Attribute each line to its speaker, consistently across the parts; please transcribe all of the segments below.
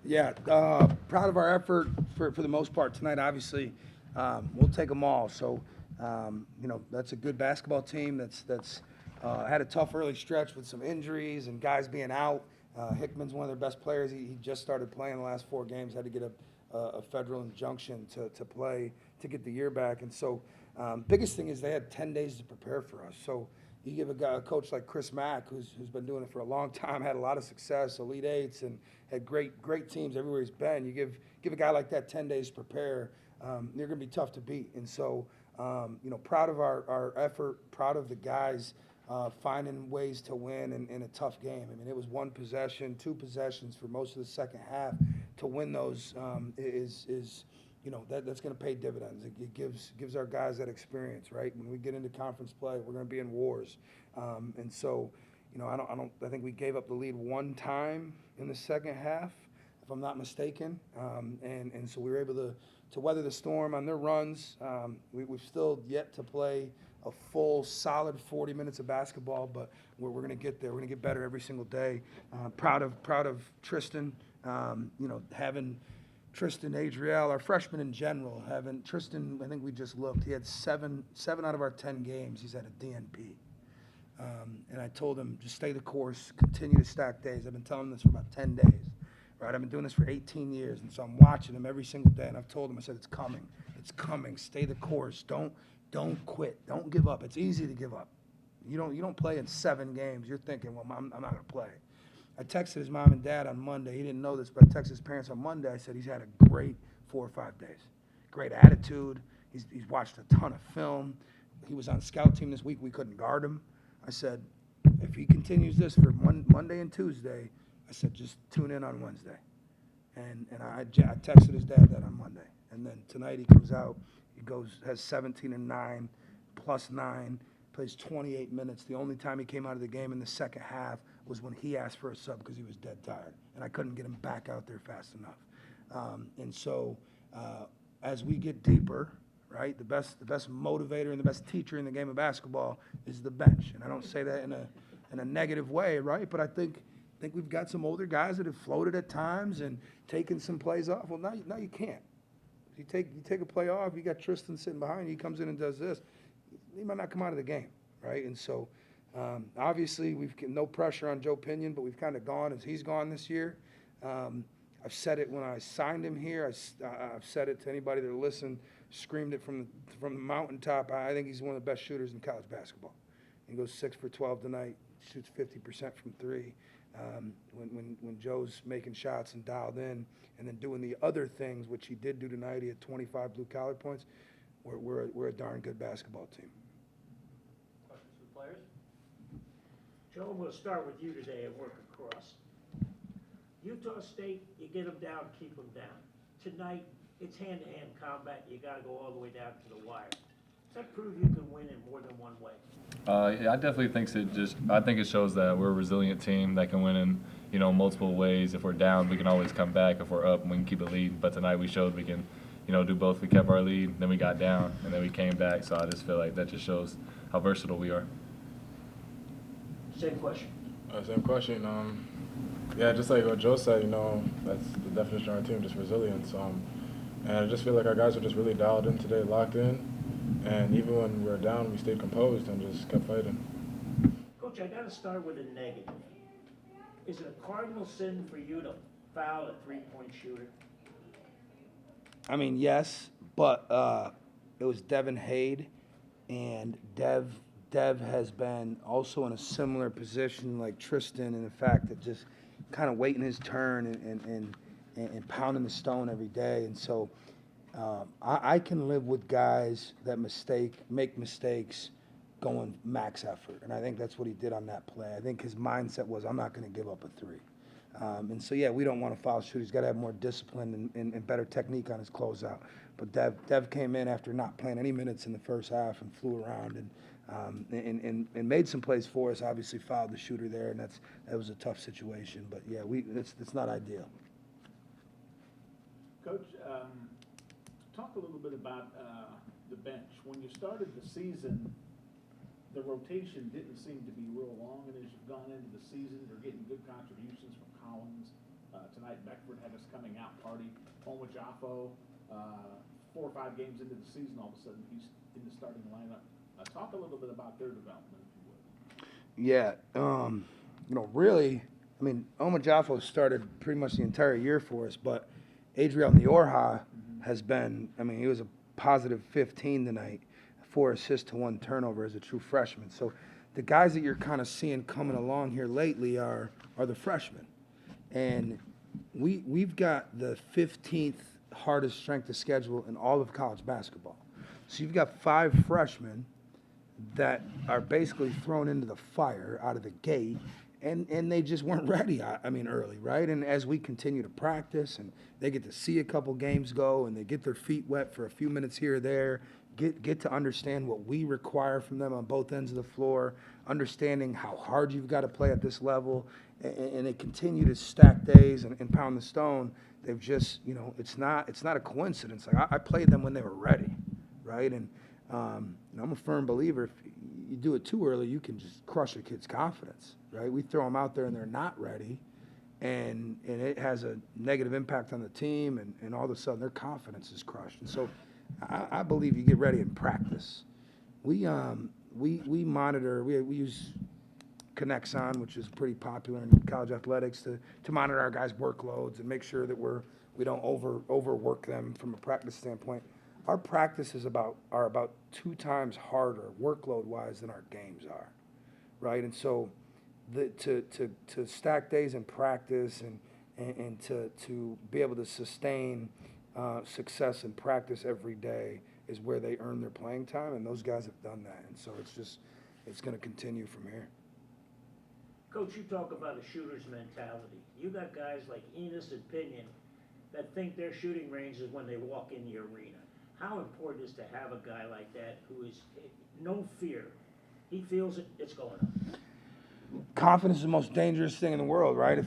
Speaker 1: Yeah, proud of our effort for the most part tonight. Obviously, we'll take them all. So, that's a good basketball team that's had a tough early stretch with some injuries and guys being out. Hickman's one of their best players. He just started playing the last 4 games, had to get a federal injunction to play to get the year back. And so biggest thing is they had 10 days to prepare for us. So you give a coach like Chris Mack, who's been doing it for a long time, had a lot of success, Elite Eights, and had great teams everywhere he's been. You give a guy like that 10 days to prepare, they're going to be tough to beat. And so, proud of our effort, proud of the guys finding ways to win in a tough game. I mean, it was 1 possession, 2 possessions for most of the second half. To win those that's going to pay dividends. It gives our guys that experience, right? When we get into conference play, we're going to be in wars, and so, I think we gave up the lead 1 time in the second half, if I'm not mistaken, and so we were able to weather the storm on their runs. We've still yet to play a full, solid 40 minutes of basketball, but we're going to get there. We're going to get better every single day. Proud of Tristan, having Tristan Adriel, our freshmen in general, having Tristan, I think we just looked, he had seven out of our 10 games, he's had a DNP. And I told him, just stay the course, continue to stack days. I've been telling him this for about 10 days, right? I've been doing this for 18 years, and so I'm watching him every single day, and I've told him, I said, it's coming, stay the course, don't quit, don't give up. It's easy to give up. You don't play in 7 games, you're thinking, well, I'm not gonna play. I texted his mom and dad on Monday. He didn't know this, but I texted his parents on Monday. I said he's had a great 4 or 5 days. Great attitude. He's watched a ton of film. He was on scout team this week. We couldn't guard him. I said, if he continues this for Monday and Tuesday, I said, just tune in on Wednesday. And I texted his dad that on Monday. And then tonight he comes out. He has 17 and 9, plus 9, plays 28 minutes. The only time he came out of the game in the second half was when he asked for a sub because he was dead tired, and I couldn't get him back out there fast enough. And so as we get deeper, right, the best motivator and the best teacher in the game of basketball is the bench. And I don't say that in a negative way, right? But I think we've got some older guys that have floated at times and taken some plays off. Well, now you can't. You take a play off, you got Tristan sitting behind you, he comes in and does this, he might not come out of the game, right? And so obviously, we've no pressure on Joe Pinion, but we've kind of gone as he's gone this year. I've said it when I signed him here. I've said it to anybody that listened, screamed it from the mountaintop. I think he's one of the best shooters in college basketball. He goes 6 for 12 tonight, shoots 50% from 3. When Joe's making shots and dialed in, and then doing the other things, which he did do tonight, he had 25 blue-collar points. We're a darn good basketball team.
Speaker 2: Questions for the players?
Speaker 3: Joe, we'll start with you today and work across. Utah State, you get them down, keep them down. Tonight, it's hand-to-hand combat. You got to go all the way down to the wire. Does that prove you can win in more than one way?
Speaker 4: Yeah, I definitely think I think it shows that we're a resilient team that can win in multiple ways. If we're down, we can always come back. If we're up, we can keep a lead. But tonight we showed we can do both. We kept our lead, then we got down, and then we came back. So I just feel like that just shows how versatile we are.
Speaker 3: Same question.
Speaker 5: Same question. Yeah, just like what Joe said, that's the definition of our team, just resilience. And I just feel like our guys were just really dialed in today, locked in. And even when we were down, we stayed composed and just kept fighting.
Speaker 3: Coach, I got to start with a negative. Is it a cardinal sin for you to foul a three-point shooter?
Speaker 1: I mean, yes, but it was Devin Hade, and Dev has been also in a similar position like Tristan in the fact that just kind of waiting his turn and pounding the stone every day. And so I can live with guys that make mistakes going max effort. And I think that's what he did on that play. I think his mindset was, I'm not going to give up a 3. And so, yeah, we don't want to foul shoot. He's got to have more discipline and better technique on his closeout. But Dev came in after not playing any minutes in the first half and flew around and made some plays for us. Obviously fouled the shooter there, and that was a tough situation. But, yeah, it's not ideal.
Speaker 2: Coach, talk a little bit about the bench. When you started the season, the rotation didn't seem to be real long, and as you've gone into the season, they're getting good contributions from Collins. Tonight, Beckford had us coming out party. Oma Jaffo, 4 or 5 games into the season, all of a sudden he's in the starting lineup. Talk a little bit about their development, if you would.
Speaker 1: Yeah, really, I mean, Oma Jaffo started pretty much the entire year for us, but Adriel Niorha has been, I mean, he was a positive 15 tonight, 4 assists to 1 turnover as a true freshman. So the guys that you're kind of seeing coming along here lately are the freshmen. And we've got the 15th hardest strength of schedule in all of college basketball. So you've got 5 freshmen that are basically thrown into the fire out of the gate, and they just weren't ready, early, right? And as we continue to practice and they get to see a couple games go and they get their feet wet for a few minutes here or there, get to understand what we require from them on both ends of the floor, understanding how hard you've got to play at this level, and they continue to stack days and pound the stone. They've just, it's not a coincidence. Like I played them when they were ready, right? And I'm a firm believer, if you do it too early, you can just crush a kid's confidence, right? We throw them out there and they're not ready, and it has a negative impact on the team, and all of a sudden their confidence is crushed. And so I believe you get ready in practice. We monitor, we use Connexon, which is pretty popular in college athletics, to monitor our guys' workloads and make sure that we don't overwork them from a practice standpoint. Our practices are about 2 times harder workload-wise than our games are, right? And so to stack days in practice and to be able to sustain success in practice every day is where they earn their playing time, and those guys have done that. And so it's going to continue from here.
Speaker 3: Coach, you talk about a shooter's mentality. You got guys like Enos and Pinion that think their shooting range is when they walk in the arena. How important is to have a guy like that who is no fear? He feels it, it's going up.
Speaker 1: Confidence is the most dangerous thing in the world, right?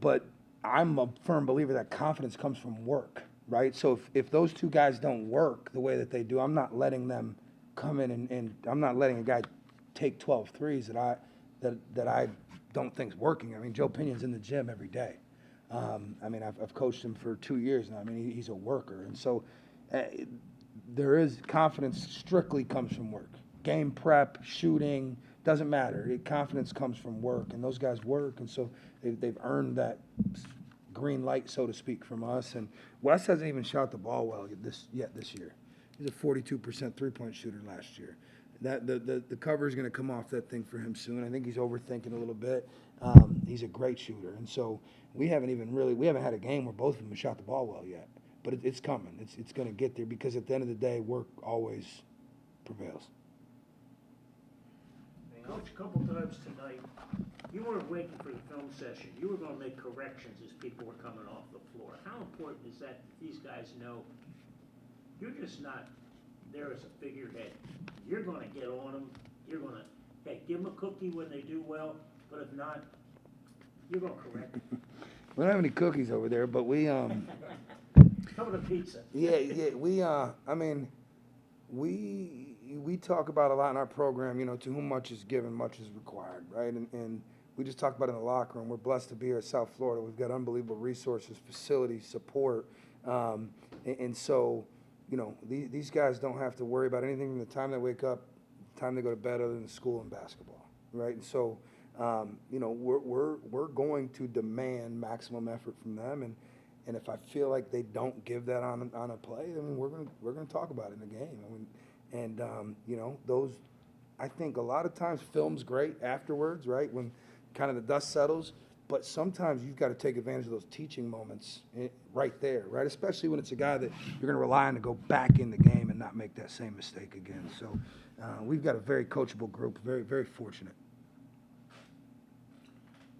Speaker 1: But I'm a firm believer that confidence comes from work, right? So if those 2 guys don't work the way that they do, I'm not letting them come in and I'm not letting a guy take 12 threes that I don't think's working. I mean, Joe Pinion's in the gym every day. I've coached him for 2 years now. I mean, he's a worker, and so there is confidence. Strictly comes from work. Game prep, shooting, doesn't matter. Confidence comes from work, and those guys work, and so they've earned that green light, so to speak, from us. And Wes hasn't even shot the ball well this year. He's a 42% 3-point shooter last year. That the cover is going to come off that thing for him soon. I think he's overthinking a little bit. He's a great shooter, and so we haven't had a game where both of them have shot the ball well yet. But it's coming. It's going to get there because at the end of the day, work always prevails.
Speaker 3: Coach, a couple times tonight, you weren't waiting for the film session. You were going to make corrections as people were coming off the floor. How important is that these guys know you're just not there as a figurehead? You're going to get on them. You're going to give them a cookie when they do well, but if not, you're going to correct them.
Speaker 1: We don't have any cookies over there, but we
Speaker 3: Come with a pizza.
Speaker 1: we talk about a lot in our program, to whom much is given, much is required, right? And we just talked about it in the locker room. We're blessed to be here at South Florida. We've got unbelievable resources, facilities, support. And so, these guys don't have to worry about anything from the time they wake up, the time they go to bed, other than school and basketball, right? And so, we're going to demand maximum effort from them. And if I feel like they don't give that on a play, we're gonna talk about it in the game. Those, I think a lot of times film's great afterwards, right, when kind of the dust settles. But sometimes you've got to take advantage of those teaching moments right there, right? Especially when it's a guy that you're going to rely on to go back in the game and not make that same mistake again. So we've got a very coachable group, very, very fortunate.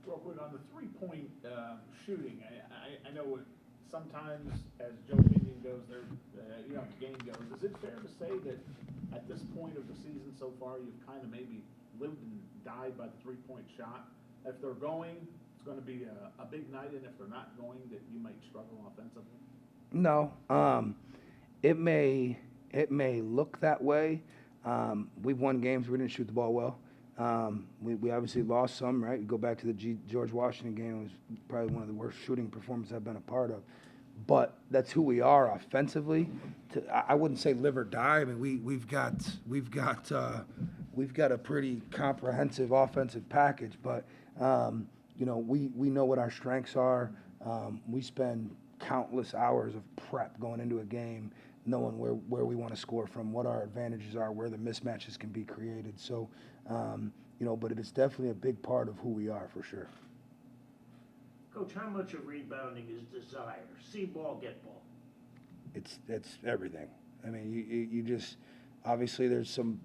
Speaker 2: Real quick, on the 3-point shooting, I know sometimes as Joe Pinion goes there, the game goes, is it fair to say that at this point of the season so far, you've kind of maybe lived and died by the 3-point shot? If they're going, it's going to be a big night, and if they're not going, that you might struggle offensively?
Speaker 1: No. It may look that way. We've won games where we didn't shoot the ball well. We obviously lost some, right? You go back to the George Washington game, it was probably one of the worst shooting performances I've been a part of. But that's who we are offensively. I wouldn't say live or die. I mean, we've got a pretty comprehensive offensive package, but you know, we know what our strengths are. We spend countless hours of prep going into a game, knowing where we want to score from, what our advantages are, where the mismatches can be created. So, you know, but it's definitely a big part of who we are for sure.
Speaker 3: Coach, how much of rebounding is desire? See ball, get ball.
Speaker 1: It's everything. I mean, you just obviously there's some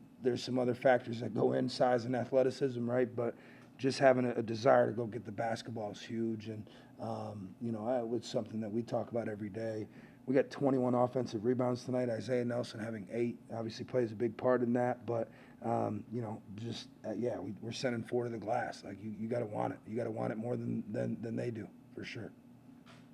Speaker 1: other factors that go in, size and athleticism, right? But just having a desire to go get the basketball is huge, and you know, it's something that we talk about every day. We got 21 offensive rebounds tonight. Isaiah Nelson having 8 obviously plays a big part in that, but you know, just yeah, we're sending 4 to the glass. Like you got to want it. You got to want it more than they do, for sure.